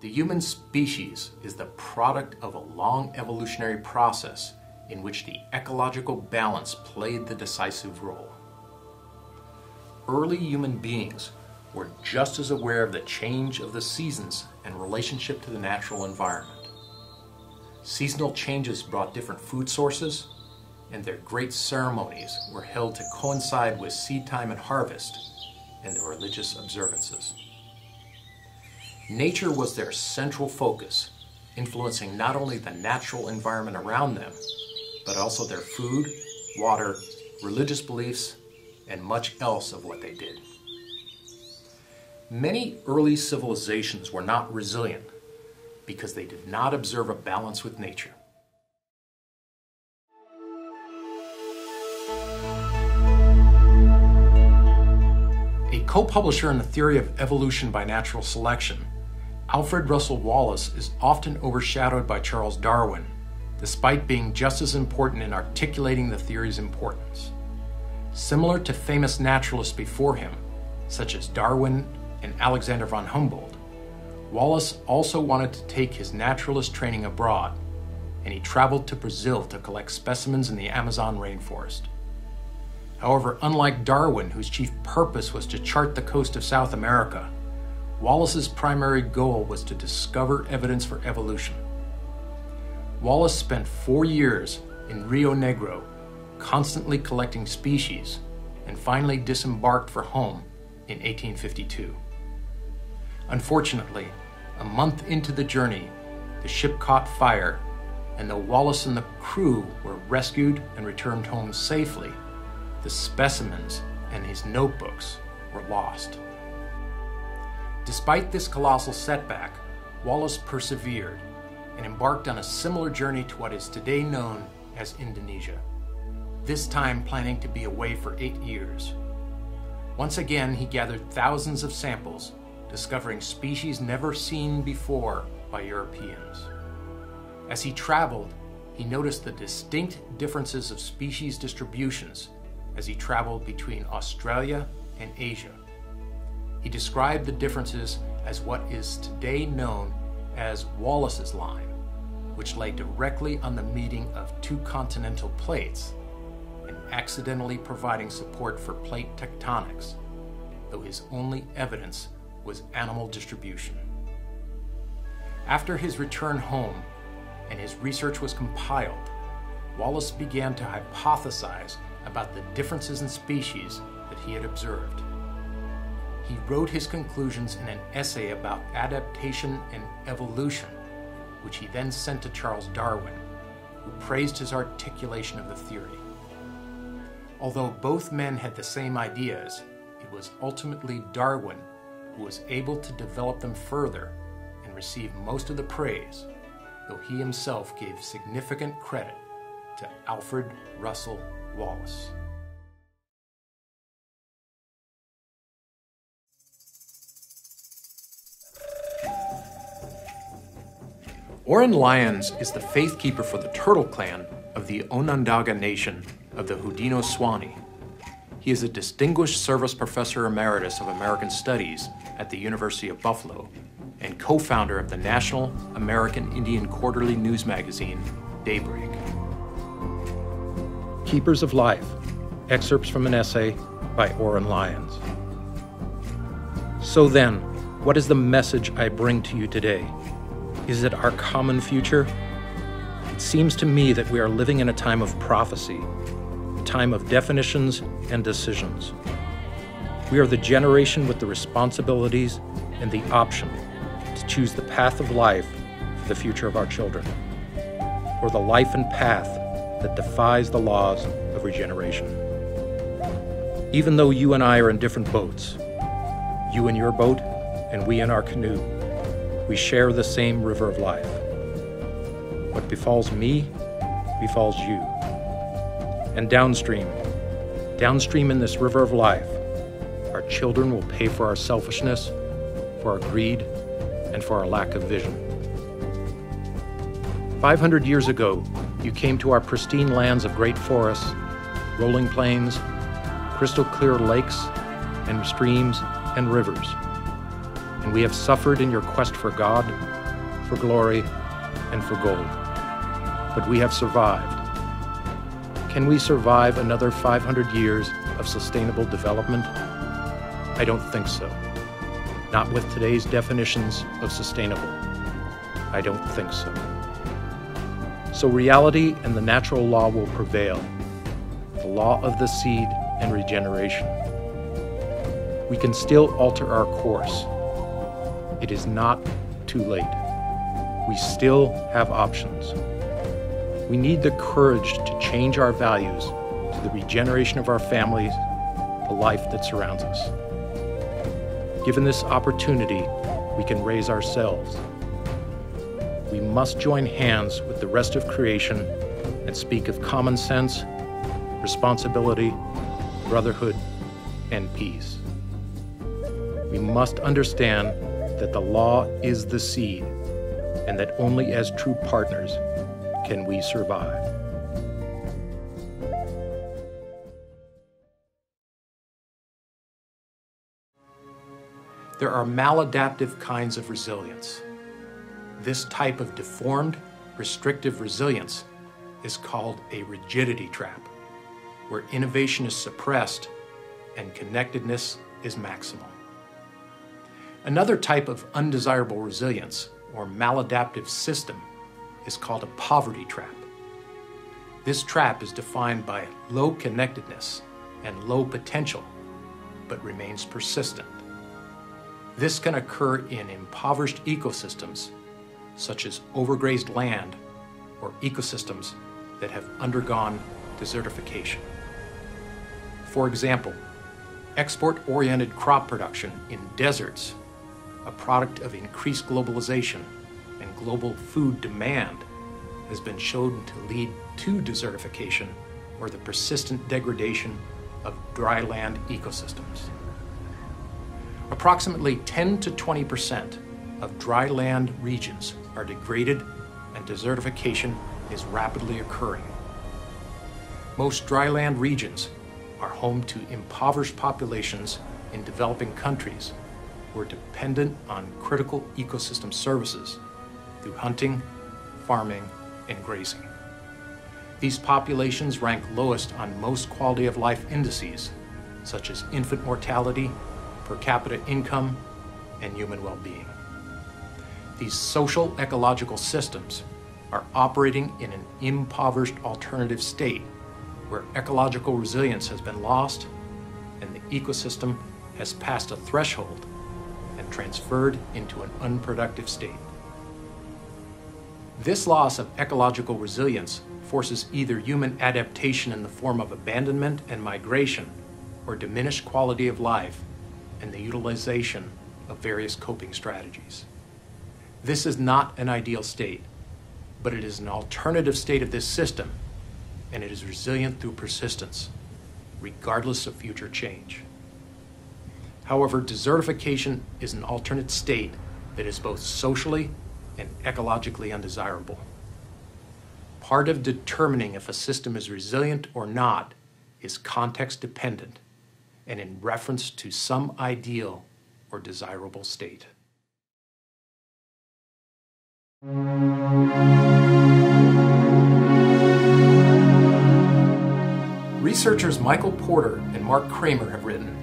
The human species is the product of a long evolutionary process in which the ecological balance played the decisive role. Early human beings were just as aware of the change of the seasons and relationship to the natural environment. Seasonal changes brought different food sources, and their great ceremonies were held to coincide with seed time and harvest and their religious observances. Nature was their central focus, influencing not only the natural environment around them, but also their food, water, religious beliefs, and much else of what they did. Many early civilizations were not resilient because they did not observe a balance with nature. A co-publisher in the theory of evolution by natural selection, Alfred Russel Wallace is often overshadowed by Charles Darwin, despite being just as important in articulating the theory's importance. Similar to famous naturalists before him, such as Darwin and Alexander von Humboldt, Wallace also wanted to take his naturalist training abroad, and he traveled to Brazil to collect specimens in the Amazon rainforest. However, unlike Darwin, whose chief purpose was to chart the coast of South America, Wallace's primary goal was to discover evidence for evolution. Wallace spent 4 years in Rio Negro, constantly collecting species, and finally disembarked for home in 1852. Unfortunately, a month into the journey, the ship caught fire, and though Wallace and the crew were rescued and returned home safely, the specimens and his notebooks were lost. Despite this colossal setback, Wallace persevered and embarked on a similar journey to what is today known as Indonesia, this time planning to be away for 8 years. Once again, he gathered thousands of samples, discovering species never seen before by Europeans. As he traveled, he noticed the distinct differences of species distributions as he traveled between Australia and Asia. He described the differences as what is today known as Wallace's line, which lay directly on the meeting of 2 continental plates and accidentally providing support for plate tectonics, though his only evidence was animal distribution. After his return home and his research was compiled, Wallace began to hypothesize about the differences in species that he had observed. He wrote his conclusions in an essay about adaptation and evolution, which he then sent to Charles Darwin, who praised his articulation of the theory. Although both men had the same ideas, it was ultimately Darwin who was able to develop them further and receive most of the praise, though he himself gave significant credit to Alfred Russel Wallace. Oren Lyons is the faith keeper for the Turtle Clan of the Onondaga Nation of the Haudenosaunee. He is a distinguished service professor emeritus of American Studies at the University of Buffalo and co-founder of the National American Indian Quarterly news magazine, Daybreak. Keepers of Life, excerpts from an essay by Oren Lyons. So then, what is the message I bring to you today? Is it our common future? It seems to me that we are living in a time of prophecy, a time of definitions and decisions. We are the generation with the responsibilities and the option to choose the path of life for the future of our children, or the life and path that defies the laws of regeneration. Even though you and I are in different boats, you in your boat and we in our canoe, we share the same river of life. What befalls me, befalls you. And downstream in this river of life, our children will pay for our selfishness, for our greed, and for our lack of vision. 500 years ago, you came to our pristine lands of great forests, rolling plains, crystal clear lakes, and streams and rivers. And we have suffered in your quest for God, for glory, and for gold. But we have survived. Can we survive another 500 years of sustainable development? I don't think so. Not with today's definitions of sustainable. I don't think so. So reality and the natural law will prevail. The law of the seed and regeneration. We can still alter our course. It is not too late. We still have options. We need the courage to change our values to the regeneration of our families, the life that surrounds us. Given this opportunity, we can raise ourselves. We must join hands with the rest of creation and speak of common sense, responsibility, brotherhood, and peace. We must understand that the law is the seed, and that only as true partners can we survive. There are maladaptive kinds of resilience. This type of deformed, restrictive resilience is called a rigidity trap, where innovation is suppressed and connectedness is maximal. Another type of undesirable resilience, or maladaptive system, is called a poverty trap. This trap is defined by low connectedness and low potential, but remains persistent. This can occur in impoverished ecosystems, such as overgrazed land or ecosystems that have undergone desertification. For example, export-oriented crop production in deserts, a product of increased globalization and global food demand, has been shown to lead to desertification or the persistent degradation of dry land ecosystems. Approximately 10 to 20% of dry land regions are degraded and desertification is rapidly occurring. Most dry land regions are home to impoverished populations in developing countries who are dependent on critical ecosystem services through hunting, farming, and grazing. These populations rank lowest on most quality of life indices, such as infant mortality, per capita income, and human well-being. These social ecological systems are operating in an impoverished alternative state where ecological resilience has been lost and the ecosystem has passed a threshold and transferred into an unproductive state. This loss of ecological resilience forces either human adaptation in the form of abandonment and migration or diminished quality of life and the utilization of various coping strategies. This is not an ideal state, but it is an alternative state of this system, and it is resilient through persistence, regardless of future change. However, desertification is an alternate state that is both socially and ecologically undesirable. Part of determining if a system is resilient or not is context dependent and in reference to some ideal or desirable state. Researchers Michael Porter and Mark Kramer have written,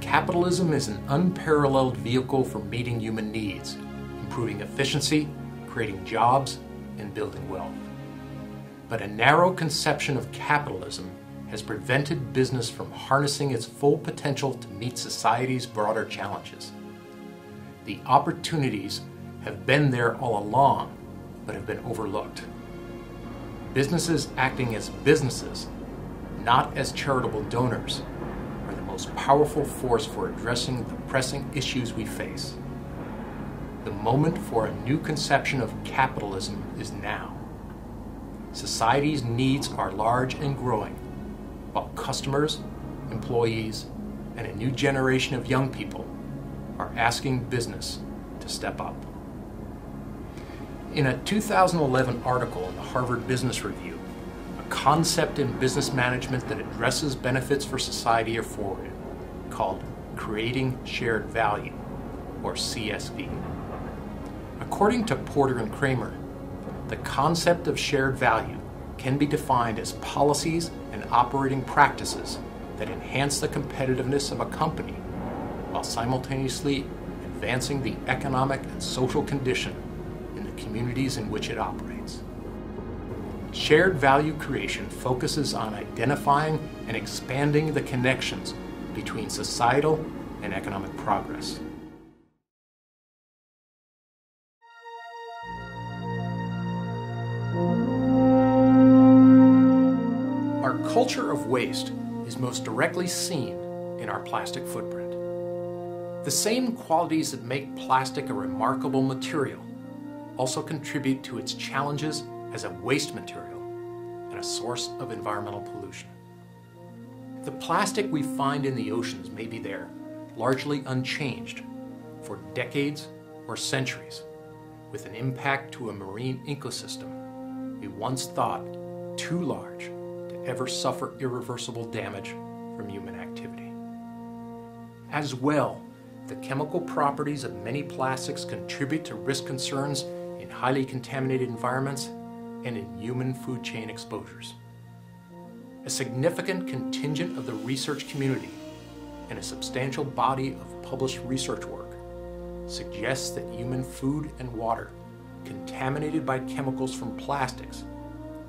"Capitalism is an unparalleled vehicle for meeting human needs, improving efficiency, creating jobs, and building wealth. But a narrow conception of capitalism has prevented business from harnessing its full potential to meet society's broader challenges. The opportunities have been there all along, but have been overlooked. Businesses acting as businesses, not as charitable donors, are the most powerful force for addressing the pressing issues we face. The moment for a new conception of capitalism is now. Society's needs are large and growing, while customers, employees, and a new generation of young people are asking business to step up." In a 2011 article in the Harvard Business Review, a concept in business management that addresses benefits for society are forwarded, called Creating Shared Value, or CSV. A According to Porter and Kramer, the concept of shared value can be defined as policies and operating practices that enhance the competitiveness of a company while simultaneously advancing the economic and social condition in the communities in which it operates. Shared value creation focuses on identifying and expanding the connections between societal and economic progress. Our culture of waste is most directly seen in our plastic footprint. The same qualities that make plastic a remarkable material also contribute to its challenges as a waste material and a source of environmental pollution. The plastic we find in the oceans may be there, largely unchanged, for decades or centuries, with an impact to a marine ecosystem we once thought too large to ever suffer irreversible damage from human activity. As well, the chemical properties of many plastics contribute to risk concerns in highly contaminated environments and in human food chain exposures. A significant contingent of the research community and a substantial body of published research work suggests that human food and water contaminated by chemicals from plastics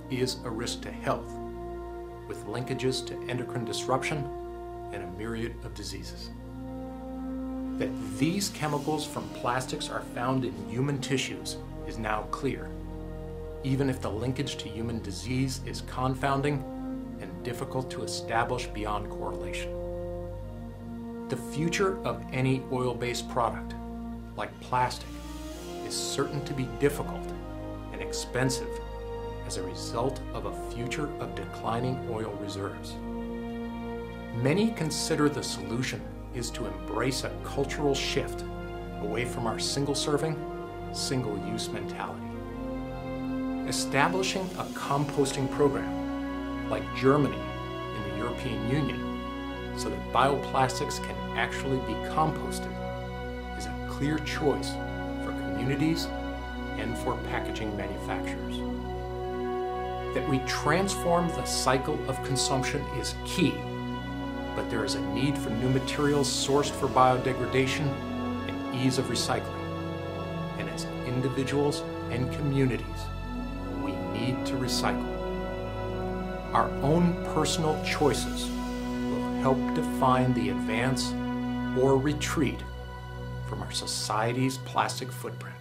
is a risk to health, with linkages to endocrine disruption and a myriad of diseases. That these chemicals from plastics are found in human tissues is now clear, even if the linkage to human disease is confounding and difficult to establish beyond correlation. The future of any oil-based product, like plastic, is certain to be difficult and expensive as a result of a future of declining oil reserves. Many consider the solution is to embrace a cultural shift away from our single-serving, single-use mentality. Establishing a composting program, like Germany in the European Union, so that bioplastics can actually be composted, is a clear choice for communities and for packaging manufacturers. That we transform the cycle of consumption is key, but there is a need for new materials sourced for biodegradation and ease of recycling. And as individuals and communities, we need to recycle. Our own personal choices will help define the advance or retreat from our society's plastic footprint.